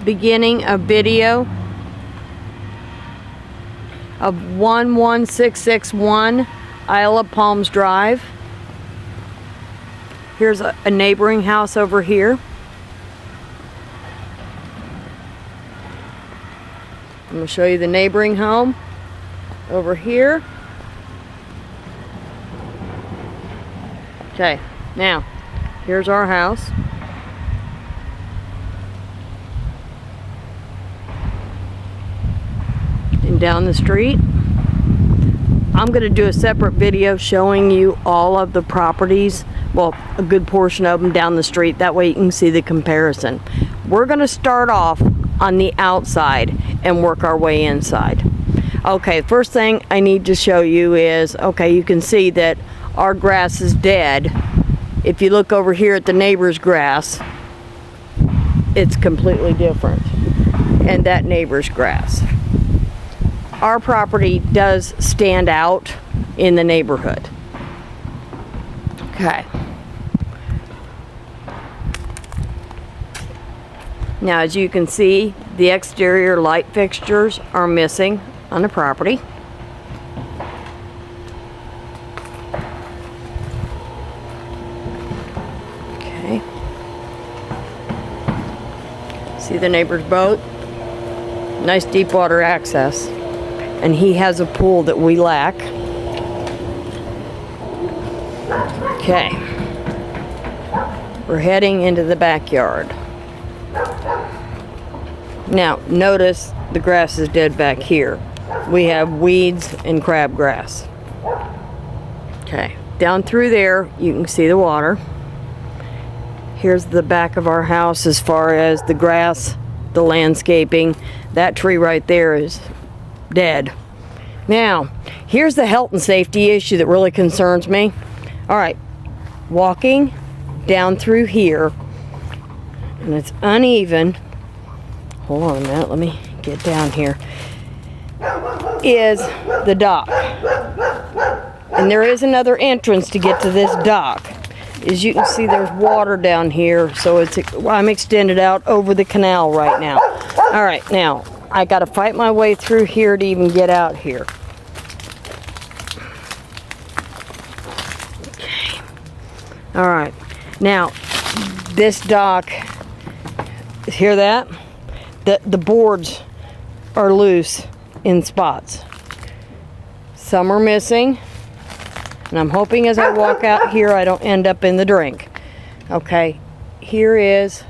beginning a video of 11661 Isle of Palms Drive. Here's a neighboring house over here. I'm going to show you the neighboring home over here. Okay, now here's our house. And down the street, I'm going to do a separate video showing you all of the properties, well, a good portion of them down the street. That way you can see the comparison. We're going to start off on the outside and work our way inside. Okay, first thing I need to show you is, okay, you can see that our grass is dead. If you look over here at the neighbor's grass, it's completely different. And that neighbor's grass. Our property does stand out in the neighborhood. Okay. Now, as you can see, the exterior light fixtures are missing on the property. Okay. See the neighbor's boat? Nice deep water access. And he has a pool that we lack. Okay. We're heading into the backyard. Now, notice the grass is dead back here. We have weeds and crabgrass. Okay, down through there, you can see the water. Here's the back of our house as far as the grass, the landscaping. That tree right there is dead. Now, here's the health and safety issue that really concerns me. All right, walking down through here, and it's uneven. Hold on a minute, let me get down here. Is the dock. And there is another entrance to get to this dock. As you can see, there's water down here, so I'm extended out over the canal right now. All right, now, I gotta fight my way through here to even get out here. Okay. All right, now, this dock, hear that? The boards are loose in spots. Some are missing, and I'm hoping as I walk out here I don't end up in the drink. Okay, here is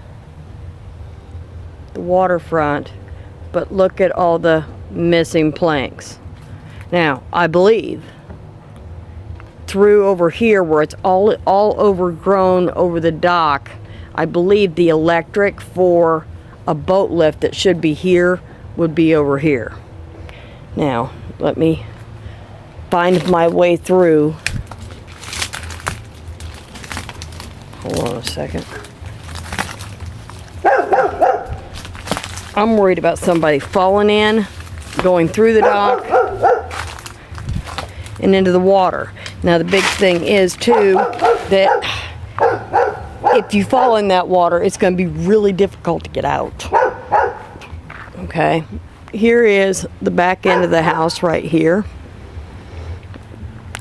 the waterfront, but look at all the missing planks. Now, I believe through over here where it's all overgrown over the dock, I believe the electric for a boat lift that should be here would be over here. Now, let me find my way through. Hold on a second. I'm worried about somebody falling in, going through the dock, and into the water. Now, the big thing is, too, that if you fall in that water, it's going to be really difficult to get out. Okay, here is the back end of the house right here.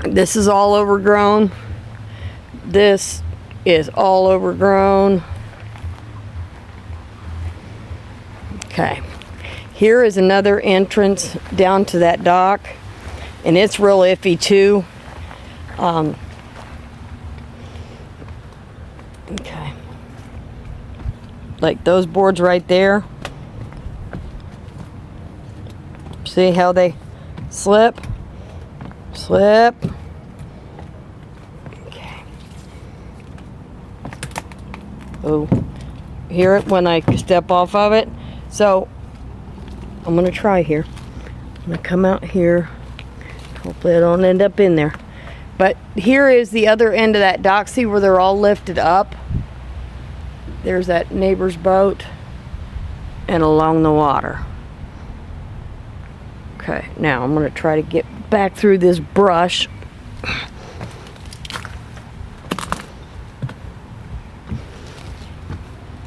This is all overgrown. This is all overgrown. Okay, here is another entrance down to that dock, and it's real iffy too. Okay, like those boards right there. See how they slip? Slip. Okay. Oh, hear it when I step off of it? So, I'm going to try here. I'm going to come out here. Hopefully I don't end up in there. But here is the other end of that dock. See where they're all lifted up? There's that neighbor's boat. And along the water. Okay, now I'm going to try to get back through this brush.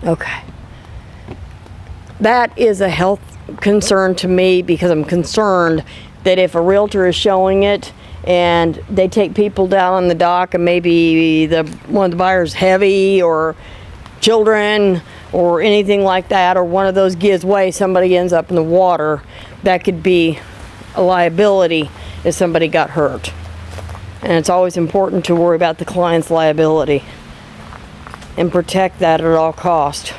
Okay. That is a health concern to me, because I'm concerned that if a realtor is showing it and they take people down on the dock and maybe one of the buyers heavy or children or anything like that, or one of those gives way, somebody ends up in the water, that could be a liability if somebody got hurt. And it's always important to worry about the client's liability and protect that at all cost.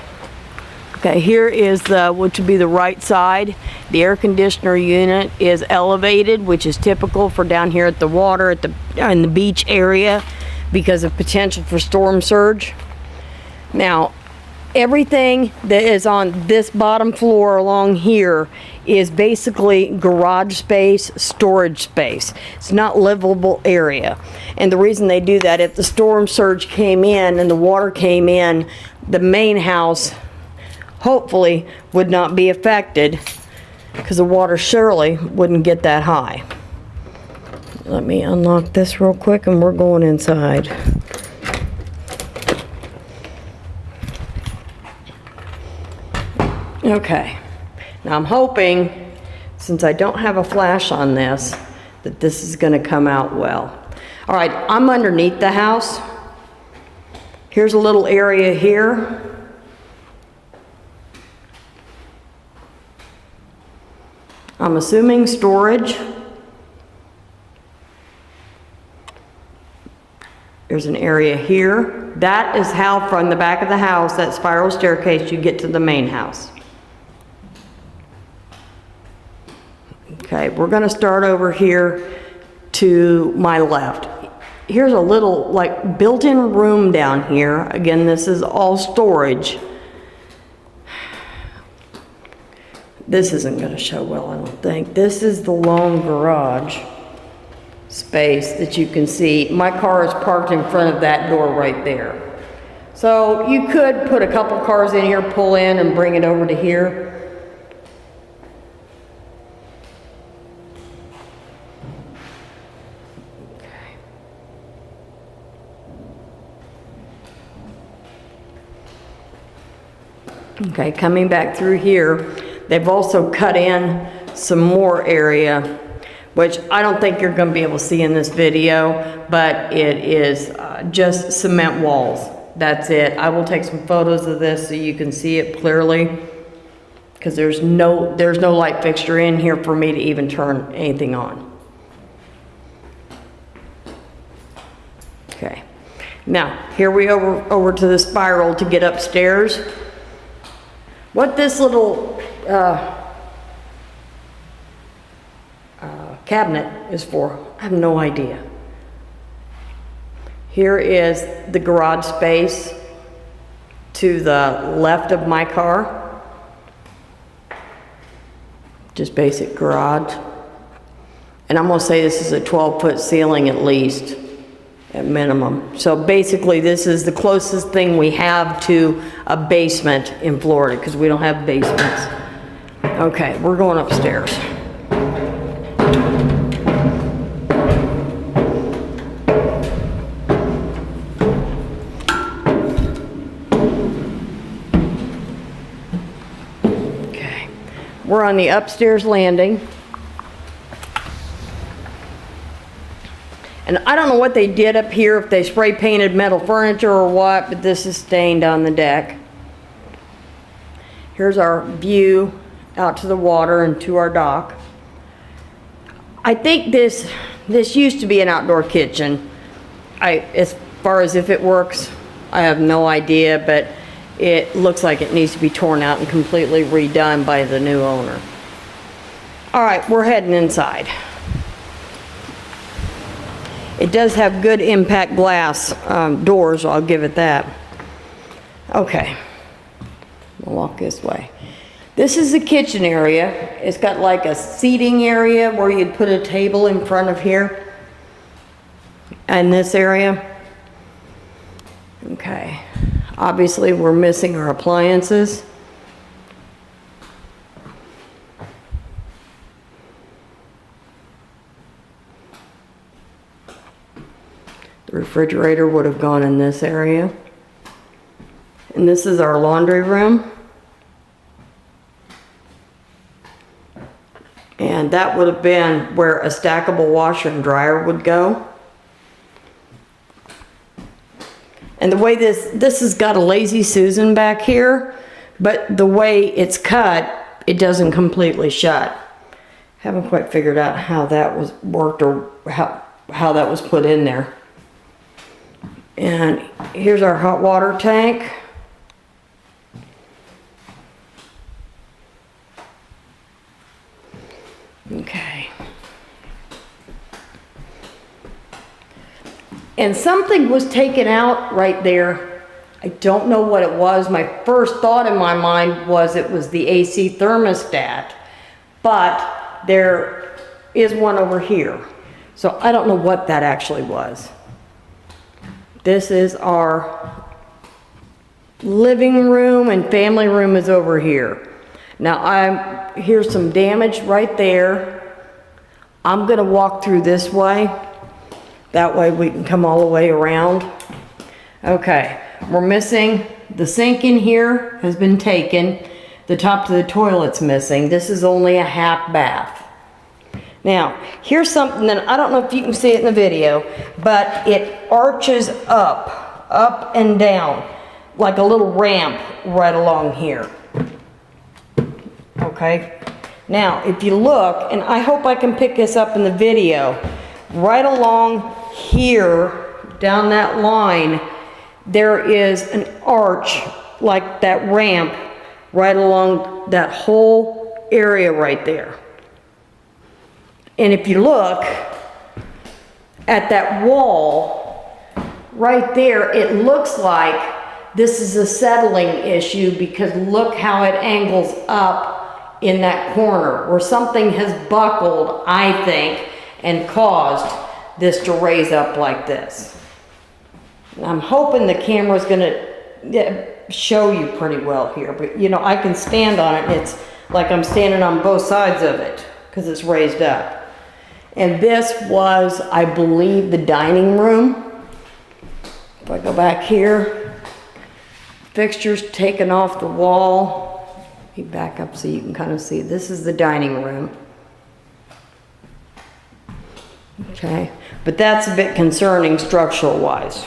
Okay, here is which would be the right side. The air conditioner unit is elevated, which is typical for down here at the water, in the beach area, because of potential for storm surge. Now, everything that is on this bottom floor along here is basically garage space, storage space. It's not livable area. And the reason they do that, if the storm surge came in and the water came in, the main house hopefully would not be affected, because the water surely wouldn't get that high. Let me unlock this real quick and we're going inside. Okay, now I'm hoping, since I don't have a flash on this, that this is going to come out well. All right, I'm underneath the house. Here's a little area here. I'm assuming storage. There's an area here. That is how, from the back of the house, that spiral staircase, you get to the main house. Okay, we're going to start over here to my left. Here's a little, like, built-in room down here. Again, this is all storage. This isn't going to show well, I don't think. This is the long garage space that you can see. My car is parked in front of that door right there. So you could put a couple cars in here, pull in, and bring it over to here. Okay, coming back through here, they've also cut in some more area, which I don't think you're going to be able to see in this video, but it is just cement walls. That's it. I will take some photos of this so you can see it clearly, because there's no light fixture in here for me to even turn anything on. Okay, now here we over to the spiral to get upstairs. What this little cabinet is for, I have no idea. Here is the garage space to the left of my car. Just basic garage. And I'm going to say this is a 12-foot ceiling at least, at minimum. So basically this is the closest thing we have to a basement in Florida, because we don't have basements. Okay, we're going upstairs. Okay, we're on the upstairs landing. And I don't know what they did up here, if they spray painted metal furniture or what, but this is stained on the deck. Here's our view out to the water and to our dock. I think this used to be an outdoor kitchen. As far as if it works, I have no idea, but it looks like it needs to be torn out and completely redone by the new owner. All right, we're heading inside. It does have good impact glass doors, I'll give it that. Okay, we'll walk this way. This is the kitchen area. It's got like a seating area where you'd put a table in front of here. And this area. Okay, obviously we're missing our appliances. The refrigerator would have gone in this area. And this is our laundry room. that would have been where a stackable washer and dryer would go. And the way this has got a Lazy Susan back here, but the way it's cut, it doesn't completely shut. Haven't quite figured out how that was worked or how that was put in there. And here's our hot water tank. Okay. And something was taken out right there. I don't know what it was. My first thought in my mind was it was the AC thermostat, but there is one over here. So I don't know what that actually was. This is our living room, and family room is over here. Now here's some damage right there. I'm gonna walk through this way. That way we can come all the way around. Okay, we're missing the sink in here has been taken. The top to the toilet's missing. This is only a half bath. Now, here's something that I don't know if you can see it in the video, but it arches up and down, like a little ramp right along here. Okay, now if you look, and I hope I can pick this up in the video, right along here, down that line, there is an arch like that ramp right along that whole area right there. And if you look at that wall right there, it looks like this is a settling issue, because look how it angles up in that corner where something has buckled, I think, and caused this to raise up like this. And I'm hoping the camera's gonna show you pretty well here, but you know, I can stand on it and it's like I'm standing on both sides of it because it's raised up. And this was, I believe, the dining room. If I go back here, fixtures taken off the wall. Let me back up so you can kind of see. This is the dining room. Okay, but that's a bit concerning structural wise.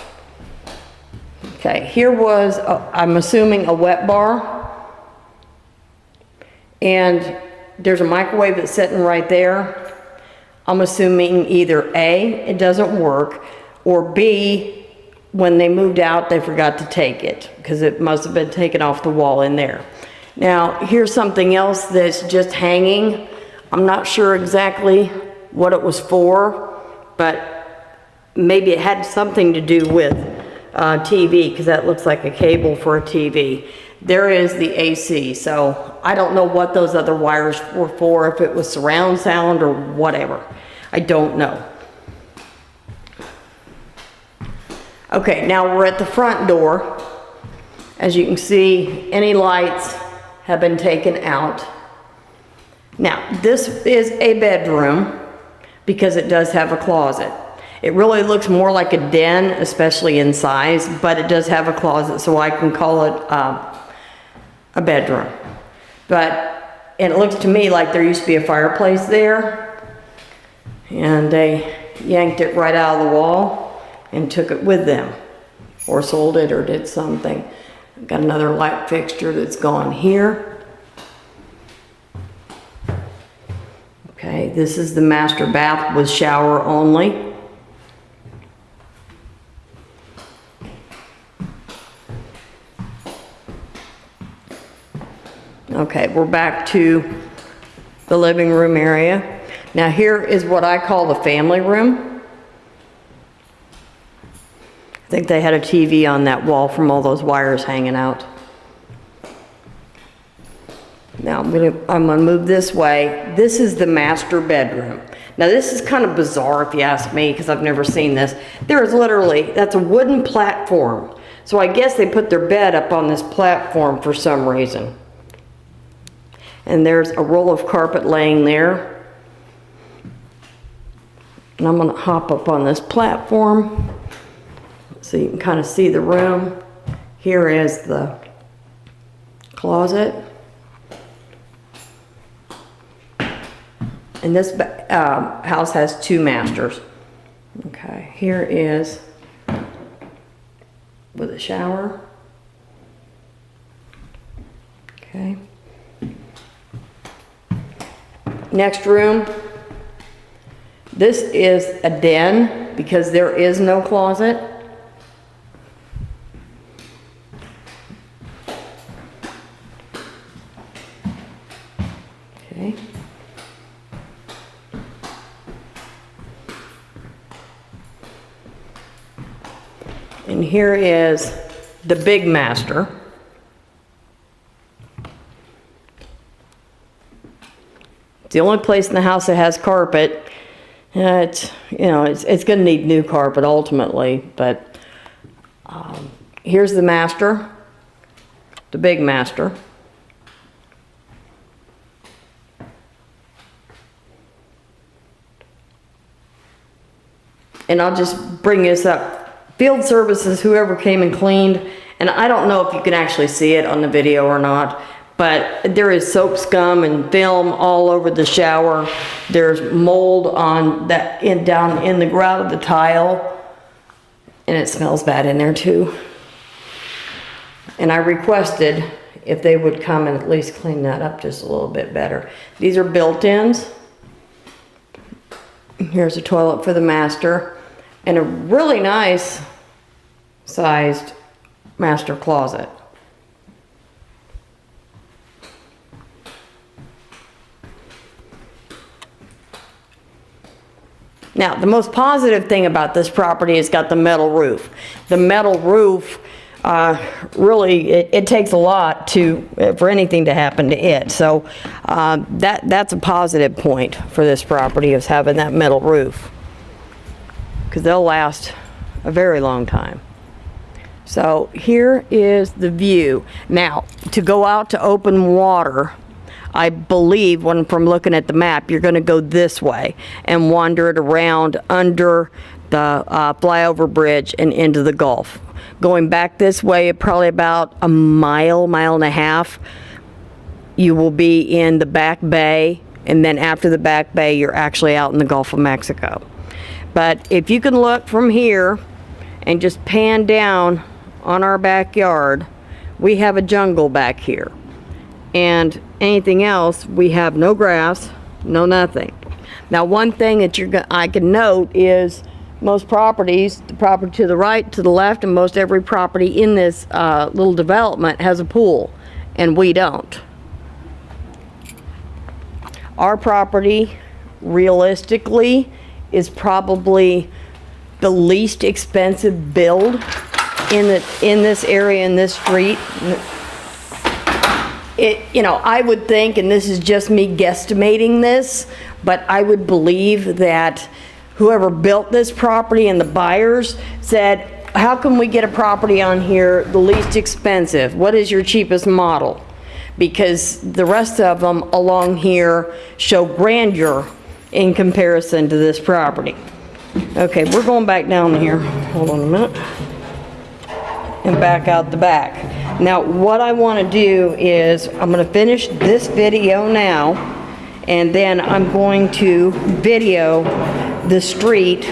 Okay, here was, I'm assuming, a wet bar. And there's a microwave that's sitting right there. I'm assuming either A, it doesn't work, or B, when they moved out, they forgot to take it, because it must have been taken off the wall in there. Now, here's something else that's just hanging. I'm not sure exactly what it was for, but maybe it had something to do with TV, because that looks like a cable for a TV. There is the AC, so I don't know what those other wires were for, if it was surround sound or whatever. I don't know. Okay, now we're at the front door. As you can see, any lights have been taken out. Now, this is a bedroom because it does have a closet. It really looks more like a den, especially in size, but it does have a closet, so I can call it a bedroom. And it looks to me like there used to be a fireplace there, and they yanked it right out of the wall and took it with them, or sold it, or did something. Got another light fixture that's gone here. Okay, this is the master bath with shower only. Okay, we're back to the living room area. Now here is what I call the family room. I think they had a TV on that wall from all those wires hanging out. Now I'm gonna move this way. This is the master bedroom. Now this is kind of bizarre if you ask me, because I've never seen this. There is literally, that's a wooden platform. So I guess they put their bed up on this platform for some reason. And there's a roll of carpet laying there. And I'm gonna hop up on this platform so you can kind of see the room. Here is the closet. And this house has 2 masters. Okay, here is with a shower. Okay. Next room. This is a den because there is no closet. Okay. And here is the big master. It's the only place in the house that has carpet. It's going to need new carpet ultimately, but here's the master, the big master. And I'll just bring this up. Field services, whoever came and cleaned, and I don't know if you can actually see it on the video or not, but there is soap scum and film all over the shower. There's mold on that down in the grout of the tile, and it smells bad in there too. And I requested if they would come and at least clean that up just a little bit better. These are built-ins. Here's a toilet for the master and a really nice sized master closet. Now, the most positive thing about this property is got the metal roof. The metal roof, really, it takes a lot for anything to happen to it. So that's a positive point for this property, is having that metal roof, because they'll last a very long time. So here is the view. Now, to go out to open water, I believe, from looking at the map, you're going to go this way and wander it around under the flyover bridge and into the Gulf. Going back this way, probably about a mile and a half, you will be in the back bay, and then after the back bay, you're actually out in the Gulf of Mexico. But if you can look from here and just pan down on our backyard, we have a jungle back here. And anything else, we have no grass, no nothing. Now, one thing that I can note is most properties, the property to the right, to the left, and most every property in this little development has a pool, and we don't. Our property, realistically, is probably the least expensive build in this area, in this street. I would think, and this is just me guesstimating this, but I would believe that whoever built this property and the buyers said, how can we get a property on here the least expensive? What is your cheapest model? Because the rest of them along here show grandeur in comparison to this property. Okay, we're going back down here. Hold on a minute. And back out the back. Now, what I want to do is I'm going to finish this video now, and then I'm going to video the street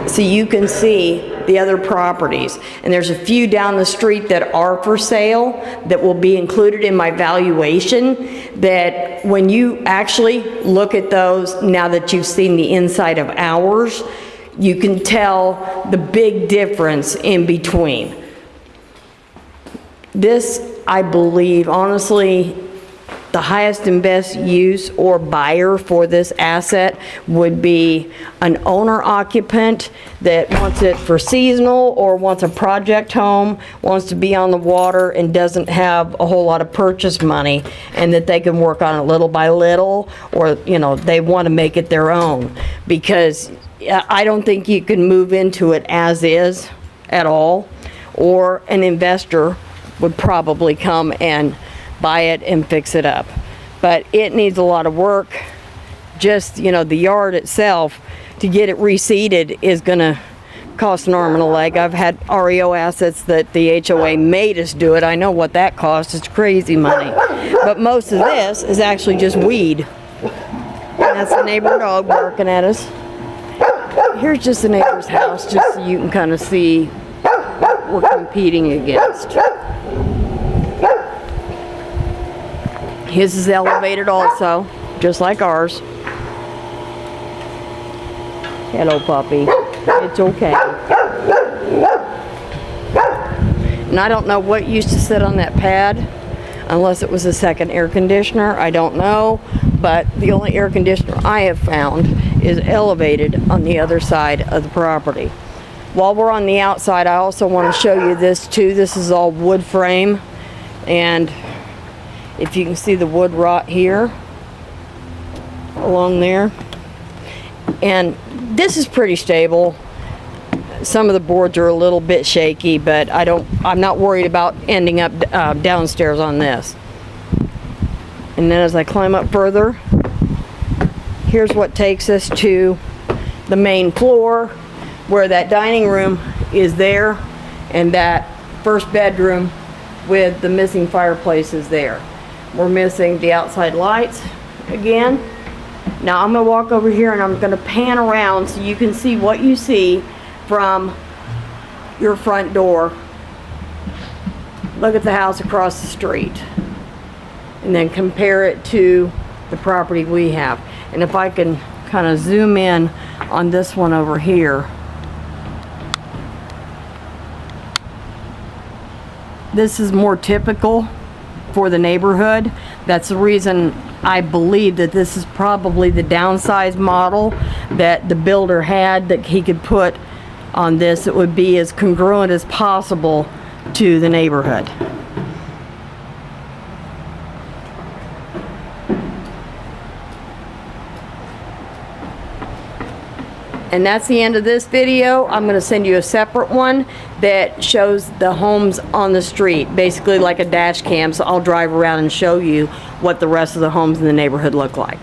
so you can see the other properties. And there's a few down the street that are for sale that will be included in my valuation, that when you actually look at those, now that you've seen the inside of ours, you can tell the big difference in between. This, I believe, honestly, the highest and best use or buyer for this asset would be an owner-occupant that wants it for seasonal or wants a project home, wants to be on the water and doesn't have a whole lot of purchase money, and that they can work on it little by little, or they want to make it their own. Because I don't think you can move into it as is at all, or an investor would probably come and buy it and fix it up. But it needs a lot of work. Just, the yard itself, to get it reseeded, is gonna cost an arm and a leg. I've had REO assets that the HOA made us do it. I know what that costs. It's crazy money. But most of this is actually just weed. That's the neighbor dog barking at us. Here's just the neighbor's house, just so you can kind of see what we're competing against. His is elevated also, just like ours. Hello, puppy. It's okay. And I don't know what used to sit on that pad, unless it was a second air conditioner. I don't know, but the only air conditioner I have found is elevated on the other side of the property. While we're on the outside, I also want to show you this too. This is all wood frame, and if you can see the wood rot here along there, and this is pretty stable. Some of the boards are a little bit shaky, but I'm not worried about ending up downstairs on this. And then as I climb up further, here's what takes us to the main floor, where that dining room is there, and that first bedroom with the missing fireplace is there. We're missing the outside lights again. Now I'm going to walk over here and I'm going to pan around so you can see what you see from your front door. Look at the house across the street and then compare it to the property we have. And if I can kind of zoom in on this one over here, this is more typical for the neighborhood. That's the reason I believe that this is probably the downsized model that the builder had, that he could put on this. It would be as congruent as possible to the neighborhood. And that's the end of this video. I'm going to send you a separate one that shows the homes on the street, basically like a dash cam, so I'll drive around and show you what the rest of the homes in the neighborhood look like.